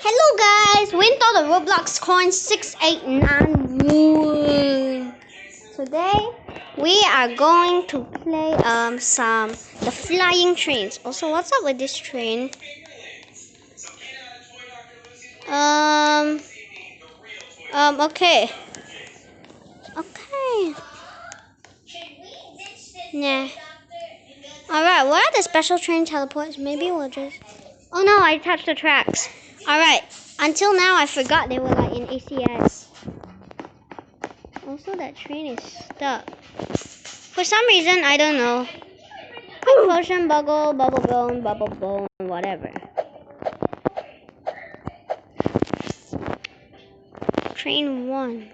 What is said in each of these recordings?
Hello guys, we installed the Roblox Coin 689. Today we are going to play the flying trains. Also, what's up with this train? Okay. Okay. Nah. Alright, what are the special train teleports? Maybe we'll just... Oh no, I touched the tracks. Alright, until now I forgot they were like in ACS. Also, that train is stuck. For some reason, I don't know. Potion, bubble bone, whatever. Train 1.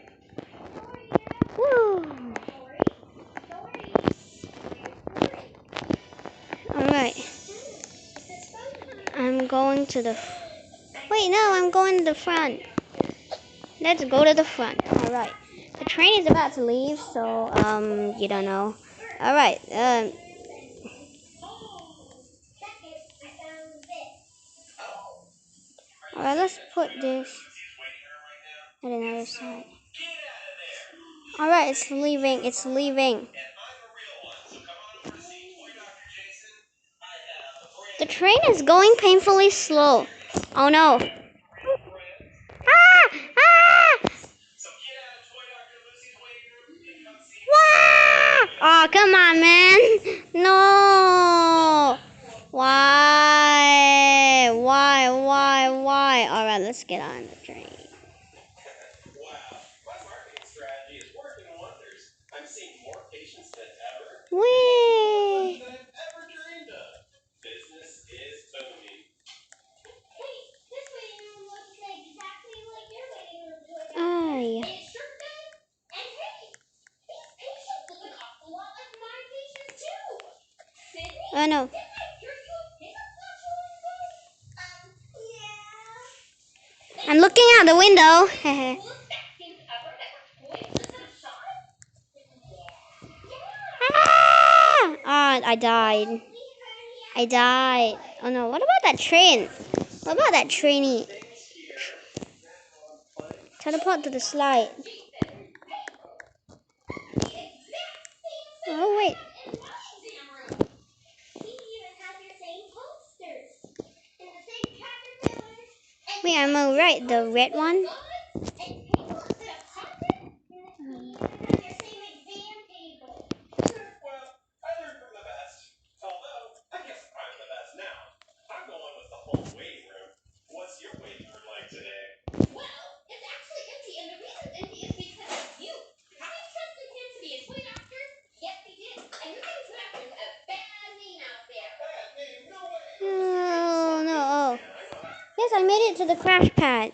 Woo! Alright. I'm going to the... Wait, no, I'm going to the front. Let's go to the front. Alright. The train is about to leave, so, you don't know. Alright, Alright, let's put this at another side. Alright, it's leaving. It's leaving. The train is going painfully slow. Oh no. Ah! Ah! Oh, come on, man. No. Why? Alright, let's get on the train. Whee! Ay. Oh no. I'm looking out the window. Ah! I died. Oh no, what about that train? What about that trainee? Teleport to the slide. Oh wait. Wait, I'm right. The red one. Oh no! Oh. Yes, I made it to the crash pad.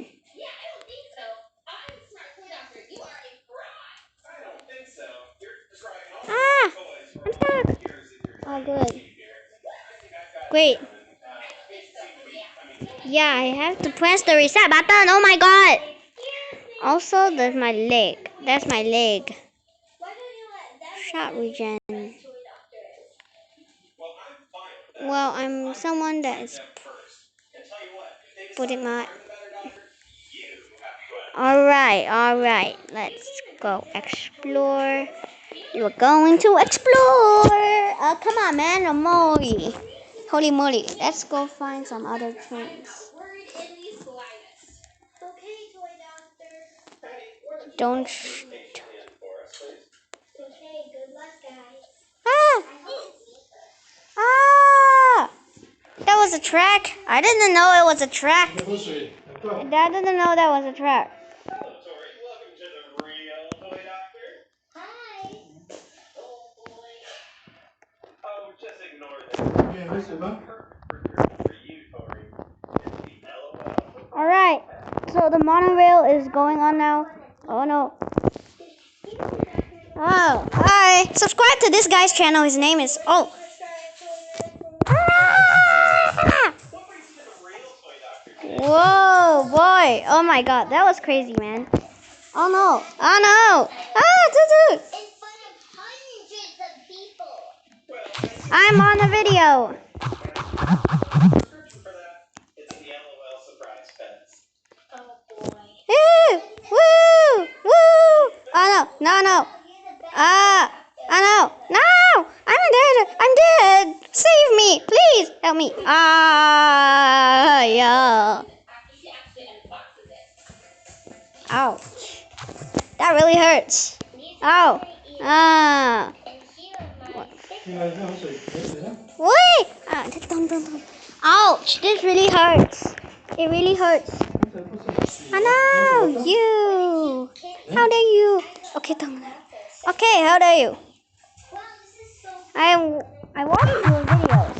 Ah! I'm stuck. Oh, good. Great. Yeah, I have to press the reset button. Oh my god! Also, there's my leg. That's my leg. Shot regen. Well, I'm someone that is putting my... Alright. Let's go explore. We're going to explore. Come on, man. Holy moly. Let's go find some other trains. Don't... Ah! That was a track? I didn't know it was a track. I didn't know that was a track. Alright, so the monorail is going on now. Oh no. Oh, hi. Subscribe to this guy's channel. His name is... Oh. Ah! Whoa, boy. Oh my god, that was crazy, man. Oh no. Ah, dude. I'm on the video. No, no. No. No! I'm dead! I'm dead! Save me! Please! Help me! Yeah. Ouch. That really hurts. Ow. Ah. Wait! Don't. Ouch! This really hurts. It really hurts. Oh no! You! How dare you? Okay, don't. Okay, how dare you? I watch your videos.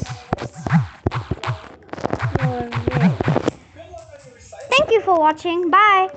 Thank you for watching. Bye.